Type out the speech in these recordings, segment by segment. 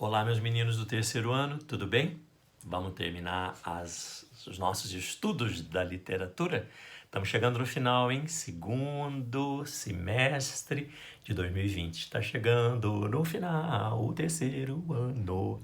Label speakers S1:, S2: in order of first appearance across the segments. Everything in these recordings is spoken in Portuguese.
S1: Olá, meus meninos do terceiro ano, tudo bem? Vamos terminar os nossos estudos da literatura. Estamos chegando no final, hein? Segundo semestre de 2020. Está chegando no final o terceiro ano.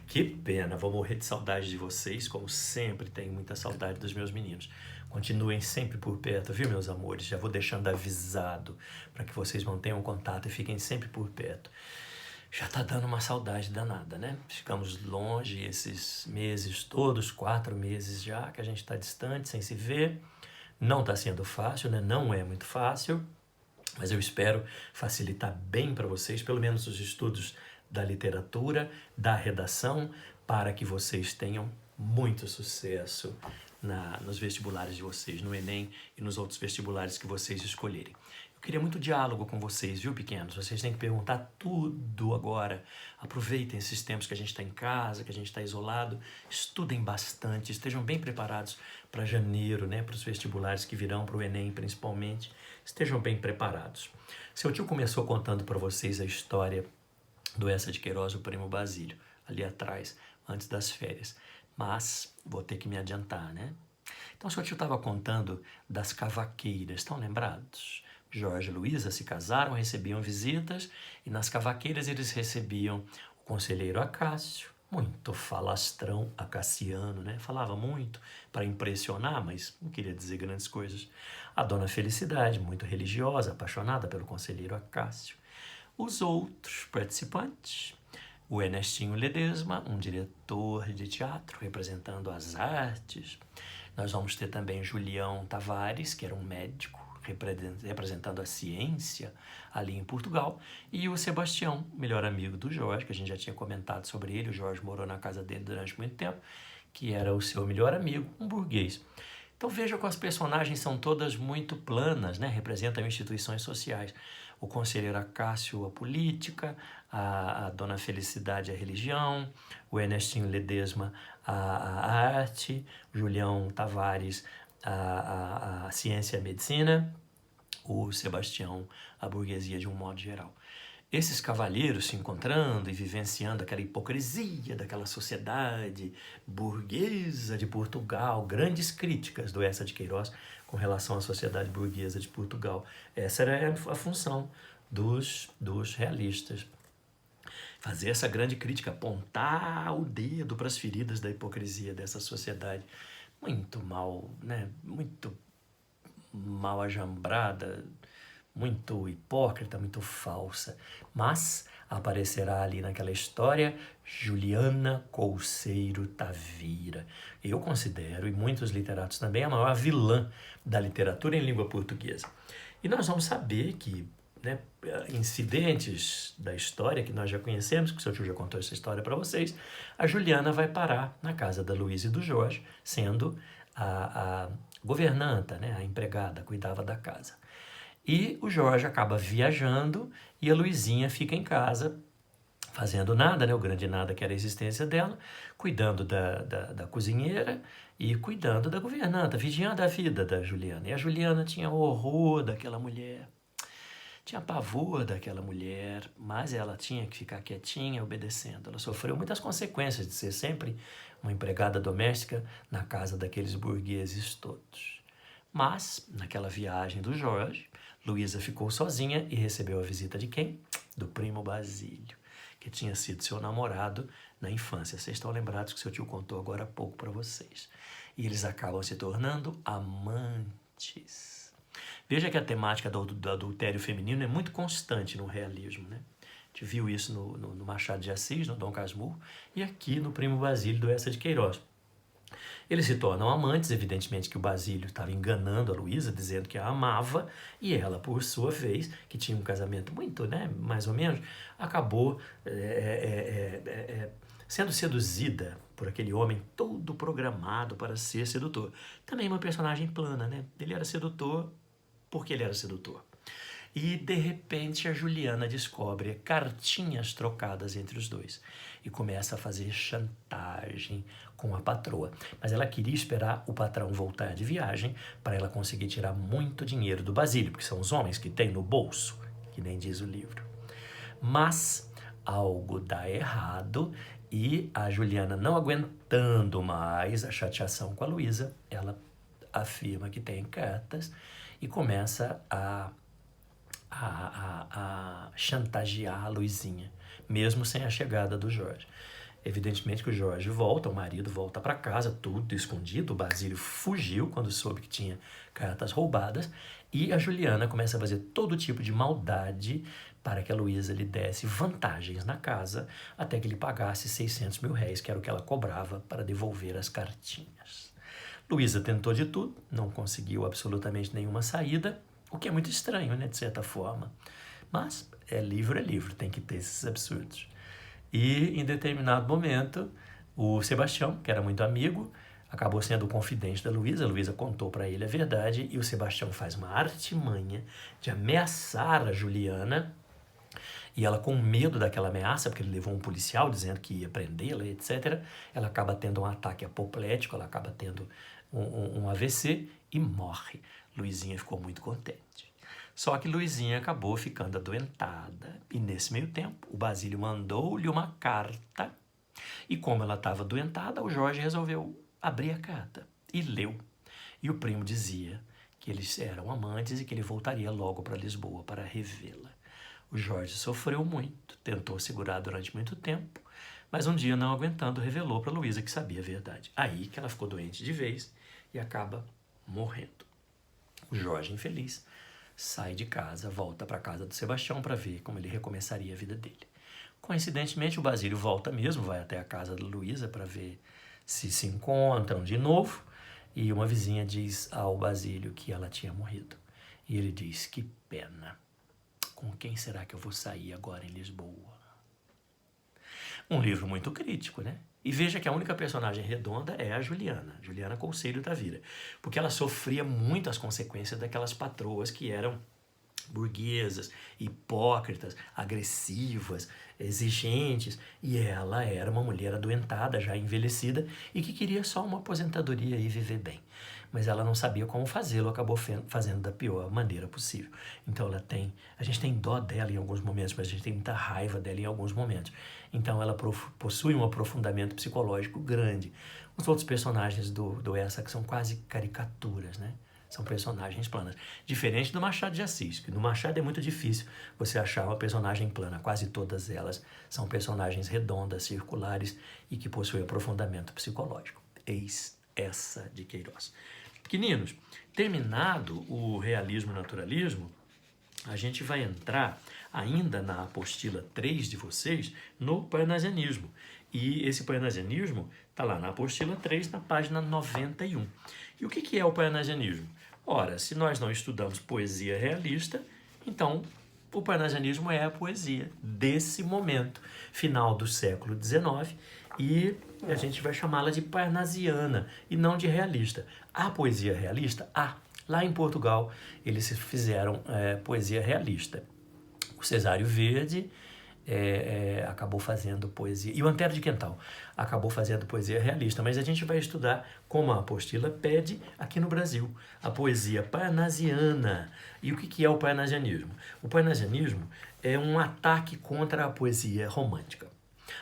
S1: Que pena, vou morrer de saudade de vocês, como sempre tenho muita saudade dos meus meninos. Continuem sempre por perto, viu, meus amores? Já vou deixando avisado para que vocês mantenham contato e fiquem sempre por perto. Já tá dando uma saudade danada, né? Ficamos longe esses meses todos, 4 meses já, que a gente tá distante, sem se ver. Não tá sendo fácil, né? Não é muito fácil, mas eu espero facilitar bem para vocês, pelo menos os estudos da literatura, da redação, para que vocês tenham muito sucesso nos vestibulares de vocês, no Enem e nos outros vestibulares que vocês escolherem. Eu queria muito diálogo com vocês, viu, pequenos? Vocês têm que perguntar tudo agora. Aproveitem esses tempos que a gente está em casa, que a gente está isolado. Estudem bastante, estejam bem preparados para janeiro, né? Para os vestibulares que virão, para o Enem principalmente. Estejam bem preparados. Seu tio começou contando para vocês a história do Eça de Queiroz, o Primo Basílio, ali atrás, antes das férias. Mas vou ter que me adiantar, né? Então, seu tio estava contando das cavaqueiras, estão lembrados? Jorge e Luísa se casaram, recebiam visitas, e nas cavaqueiras eles recebiam o conselheiro Acácio, muito falastrão acaciano, né? Falava muito para impressionar, mas não queria dizer grandes coisas. A dona Felicidade, muito religiosa, apaixonada pelo conselheiro Acácio. Os outros participantes, o Ernestinho Ledesma, um diretor de teatro representando as artes. Nós vamos ter também Julião Tavares, que era um médico, representando a ciência ali em Portugal, e o Sebastião, melhor amigo do Jorge, que a gente já tinha comentado sobre ele. O Jorge morou na casa dele durante muito tempo, que era o seu melhor amigo, um burguês. Então veja que as personagens são todas muito planas, né? Representam instituições sociais. O conselheiro Acácio, a política, a dona Felicidade, a religião, o Ernestinho Ledesma, a arte, o Julião Tavares, a ciência e a medicina, o Sebastião, a burguesia de um modo geral. Esses cavalheiros se encontrando e vivenciando aquela hipocrisia daquela sociedade burguesa de Portugal, grandes críticas do Eça de Queiroz com relação à sociedade burguesa de Portugal. Essa era a função dos realistas. Fazer essa grande crítica, apontar o dedo para as feridas da hipocrisia dessa sociedade muito mal, né? Muito mal ajambrada, muito hipócrita, muito falsa. Mas aparecerá ali naquela história Juliana Couceiro Tavira. Eu considero, e muitos literatos também, a maior vilã da literatura em língua portuguesa. E nós vamos saber que, né, incidentes da história que nós já conhecemos, que o seu tio já contou essa história para vocês, a Juliana vai parar na casa da Luísa e do Jorge, sendo a governanta, né, a empregada, cuidava da casa. E o Jorge acaba viajando e a Luizinha fica em casa, fazendo nada, né, o grande nada que era a existência dela, cuidando da cozinheira e cuidando da governanta, vigiando a vida da Juliana. E a Juliana tinha horror daquela mulher, tinha pavor daquela mulher, mas ela tinha que ficar quietinha, obedecendo. Ela sofreu muitas consequências de ser sempre uma empregada doméstica na casa daqueles burgueses todos. Mas, naquela viagem do Jorge, Luísa ficou sozinha e recebeu a visita de quem? Do Primo Basílio, que tinha sido seu namorado na infância. Vocês estão lembrados que seu tio contou agora há pouco para vocês. E eles acabam se tornando amantes. Veja que a temática do adultério feminino é muito constante no realismo, né? A gente viu isso no Machado de Assis, no Dom Casmurro, e aqui no Primo Basílio do Eça de Queiroz. Eles se tornam amantes, evidentemente que o Basílio estava enganando a Luísa, dizendo que a amava, e ela, por sua vez, que tinha um casamento muito, né, mais ou menos, acabou sendo seduzida por aquele homem todo programado para ser sedutor. Também uma personagem plana, né? Ele era sedutor porque ele era sedutor. E, de repente, a Juliana descobre cartinhas trocadas entre os dois e começa a fazer chantagem com a patroa. Mas ela queria esperar o patrão voltar de viagem para ela conseguir tirar muito dinheiro do Basílio, porque são os homens que têm no bolso, que nem diz o livro. Mas algo dá errado e a Juliana, não aguentando mais a chateação com a Luísa, ela afirma que tem cartas e começa a chantagear a Luizinha, mesmo sem a chegada do Jorge. Evidentemente que o Jorge volta, o marido volta para casa, tudo escondido. O Basílio fugiu quando soube que tinha cartas roubadas. E a Juliana começa a fazer todo tipo de maldade para que a Luísa lhe desse vantagens na casa, até que ele pagasse 600 mil réis, que era o que ela cobrava para devolver as cartinhas. Luísa tentou de tudo, não conseguiu absolutamente nenhuma saída, o que é muito estranho, né, de certa forma. Mas é livro, tem que ter esses absurdos. E, em determinado momento, o Sebastião, que era muito amigo, acabou sendo o confidente da Luísa. A Luísa contou para ele a verdade e o Sebastião faz uma artimanha de ameaçar a Juliana. E ela, com medo daquela ameaça, porque ele levou um policial dizendo que ia prendê-la, etc., ela acaba tendo um ataque apoplético, ela acaba tendo um AVC e morre. Luizinha ficou muito contente. Só que Luizinha acabou ficando adoentada e, nesse meio tempo, o Basílio mandou-lhe uma carta e, como ela estava adoentada, o Jorge resolveu abrir a carta e leu. E o primo dizia que eles eram amantes e que ele voltaria logo para Lisboa para revê-la. O Jorge sofreu muito, tentou segurar durante muito tempo, mas um dia, não aguentando, revelou para Luísa que sabia a verdade. Aí que ela ficou doente de vez e acaba morrendo. O Jorge, infeliz, sai de casa, volta para a casa do Sebastião para ver como ele recomeçaria a vida dele. Coincidentemente, o Basílio volta mesmo, vai até a casa da Luísa para ver se encontram de novo, e uma vizinha diz ao Basílio que ela tinha morrido. E ele diz: que pena. Com quem será que eu vou sair agora em Lisboa? Um livro muito crítico, né? E veja que a única personagem redonda é a Juliana Conselho Tavira, porque ela sofria muito as consequências daquelas patroas que eram burguesas, hipócritas, agressivas, exigentes, e ela era uma mulher adoentada, já envelhecida, e que queria só uma aposentadoria e viver bem. Mas ela não sabia como fazê-lo, acabou fazendo da pior maneira possível. Então a gente tem dó dela em alguns momentos, mas a gente tem muita raiva dela em alguns momentos. Então ela possui um aprofundamento psicológico grande. Os outros personagens do Essex são quase caricaturas, né? São personagens planas. Diferente do Machado de Assis, que no Machado é muito difícil você achar uma personagem plana. Quase todas elas são personagens redondas, circulares e que possuem aprofundamento psicológico. Eis essa de Queiroz. Pequeninos, terminado o realismo e naturalismo, a gente vai entrar ainda na apostila 3 de vocês no parnasianismo. E esse parnasianismo está lá na apostila 3, na página 91. E o que é o parnasianismo? Ora, se nós não estudamos poesia realista, então o parnasianismo é a poesia desse momento, final do século XIX, e a gente vai chamá-la de parnasiana e não de realista. A poesia realista, lá em Portugal, eles fizeram poesia realista. O Cesário Verde acabou fazendo poesia, e o Antero de Quental acabou fazendo poesia realista, mas a gente vai estudar, como a apostila pede, aqui no Brasil, a poesia parnasiana. E o que é o parnasianismo? O parnasianismo é um ataque contra a poesia romântica.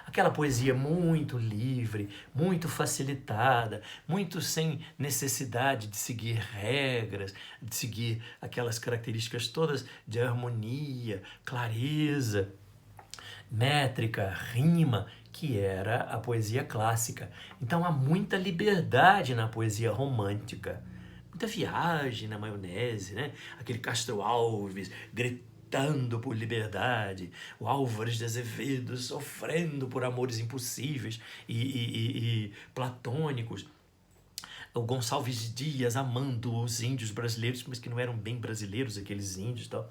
S1: Aquela poesia muito livre, muito facilitada, muito sem necessidade de seguir regras, de seguir aquelas características todas de harmonia, clareza, métrica, rima, que era a poesia clássica. Então há muita liberdade na poesia romântica, muita viagem na maionese, né? Aquele Castro Alves gritando por liberdade, o Álvares de Azevedo sofrendo por amores impossíveis e platônicos, o Gonçalves Dias amando os índios brasileiros, mas que não eram bem brasileiros aqueles índios e tal.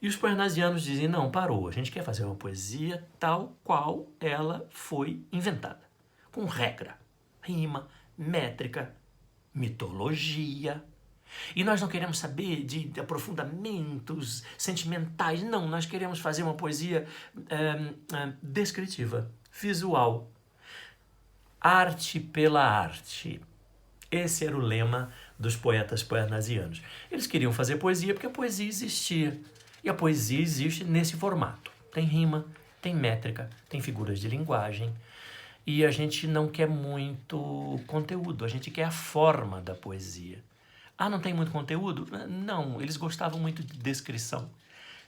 S1: E os parnasianos dizem: não, parou, a gente quer fazer uma poesia tal qual ela foi inventada, com regra, rima, métrica, mitologia. E nós não queremos saber de aprofundamentos sentimentais, não, nós queremos fazer uma poesia descritiva, visual, arte pela arte. Esse era o lema dos poetas parnasianos. Eles queriam fazer poesia porque a poesia existia. E a poesia existe nesse formato. Tem rima, tem métrica, tem figuras de linguagem, e a gente não quer muito conteúdo, a gente quer a forma da poesia. Ah, não tem muito conteúdo? Não, eles gostavam muito de descrição.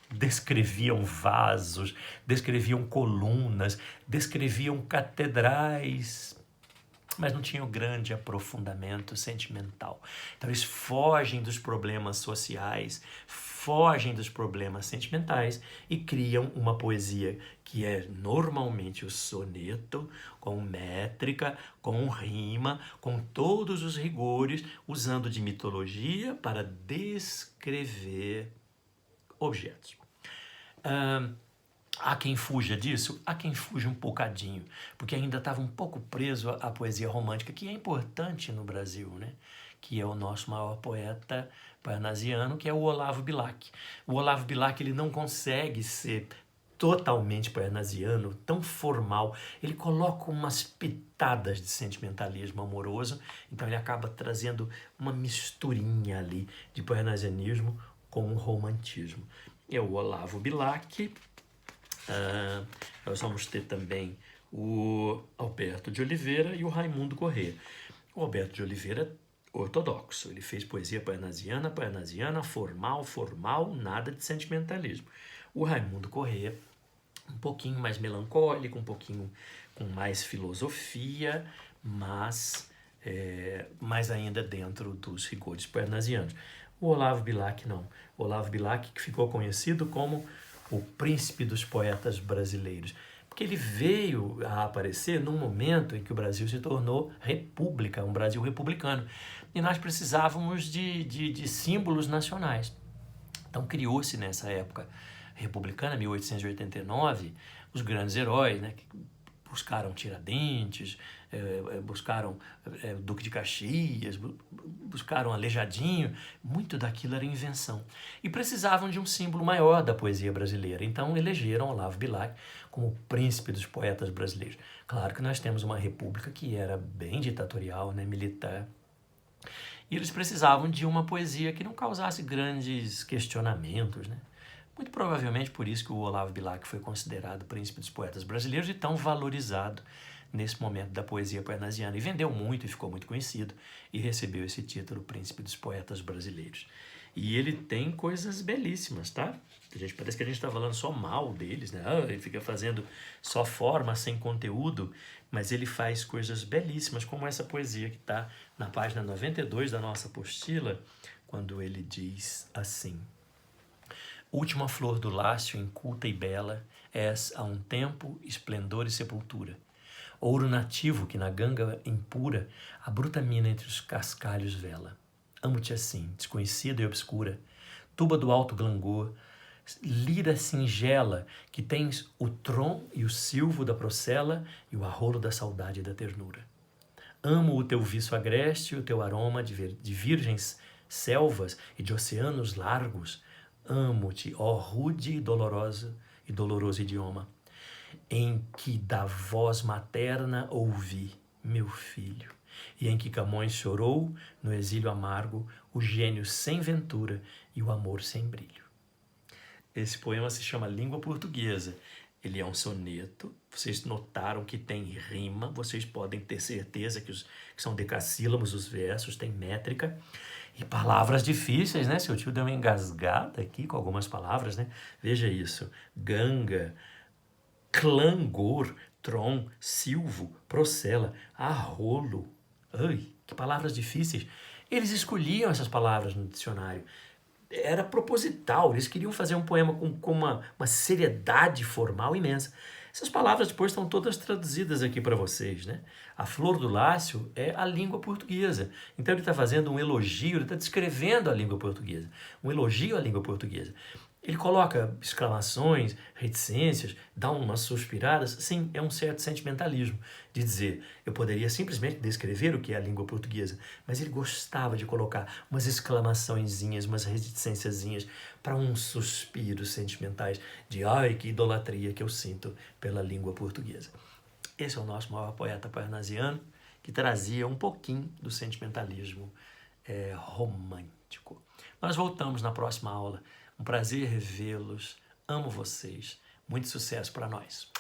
S1: Descreviam vasos, descreviam colunas, descreviam catedrais, mas não tinham grande aprofundamento sentimental. Então eles fogem dos problemas sociais, fogem dos problemas sentimentais e criam uma poesia que é normalmente o soneto, com métrica, com rima, com todos os rigores, usando de mitologia para descrever objetos. Há quem fuja disso? Há quem fuja um bocadinho, porque ainda estava um pouco preso à poesia romântica, que é importante no Brasil, né? Que é o nosso maior poeta parnasiano, que é o Olavo Bilac. O Olavo Bilac ele não consegue ser totalmente parnasiano, tão formal. Ele coloca umas pitadas de sentimentalismo amoroso, então ele acaba trazendo uma misturinha ali de parnasianismo com o romantismo. É o Olavo Bilac. Nós vamos ter também o Alberto de Oliveira e o Raimundo Corrêa. O Alberto de Oliveira, ortodoxo, ele fez poesia parnasiana, formal, nada de sentimentalismo. O Raimundo Corrêa, um pouquinho mais melancólico, um pouquinho com mais filosofia, mas ainda dentro dos rigores parnasianos. O Olavo Bilac não. O Olavo Bilac que ficou conhecido como o príncipe dos poetas brasileiros, porque ele veio a aparecer num momento em que o Brasil se tornou república, um Brasil republicano, e nós precisávamos de símbolos nacionais. Então criou-se nessa época republicana, 1889, os grandes heróis, né, que buscaram Tiradentes, buscaram Duque de Caxias, buscaram Aleijadinho, muito daquilo era invenção. E precisavam de um símbolo maior da poesia brasileira, então elegeram Olavo Bilac como o príncipe dos poetas brasileiros. Claro que nós temos uma república que era bem ditatorial, né, militar, e eles precisavam de uma poesia que não causasse grandes questionamentos, né? Muito provavelmente por isso que o Olavo Bilac foi considerado príncipe dos poetas brasileiros e tão valorizado nesse momento da poesia parnasiana. E vendeu muito e ficou muito conhecido e recebeu esse título, príncipe dos poetas brasileiros. E ele tem coisas belíssimas, tá? Parece que a gente está falando só mal deles, né? Ele fica fazendo só forma, sem conteúdo, mas ele faz coisas belíssimas, como essa poesia que está na página 92 da nossa apostila, quando ele diz assim: última flor do lácio, inculta e bela, és a um tempo esplendor e sepultura. Ouro nativo que na ganga impura a bruta mina entre os cascalhos vela. Amo-te assim, desconhecida e obscura, tuba do alto glangor, lira singela que tens o tron e o silvo da procela e o arrolo da saudade e da ternura. Amo o teu viço agreste e o teu aroma de virgens selvas e de oceanos largos. Amo-te, ó rude e doloroso idioma, em que da voz materna ouvi, meu filho, e em que Camões chorou, no exílio amargo, o gênio sem ventura e o amor sem brilho. Esse poema se chama Língua Portuguesa. Ele é um soneto, vocês notaram que tem rima, vocês podem ter certeza que são decassílabos os versos, tem métrica. E palavras difíceis, né? Seu tio deu uma engasgada aqui com algumas palavras, né? Veja isso. Ganga, clangor, tron, silvo, procela, arrolo. Ai, que palavras difíceis. Eles escolhiam essas palavras no dicionário. Era proposital, eles queriam fazer um poema com uma seriedade formal imensa. Essas palavras depois estão todas traduzidas aqui para vocês, né? A flor do lácio é a língua portuguesa. Então ele está fazendo um elogio, ele está descrevendo a língua portuguesa. Um elogio à língua portuguesa. Ele coloca exclamações, reticências, dá umas suspiradas. Sim, é um certo sentimentalismo de dizer, eu poderia simplesmente descrever o que é a língua portuguesa, mas ele gostava de colocar umas exclamaçõezinhas, umas reticênciazinhas para uns suspiros sentimentais de ai, que idolatria que eu sinto pela língua portuguesa. Esse é o nosso maior poeta parnasiano, que trazia um pouquinho do sentimentalismo romântico. Nós voltamos na próxima aula. Um prazer revê-los. Amo vocês. Muito sucesso para nós.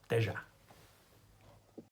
S1: Até já.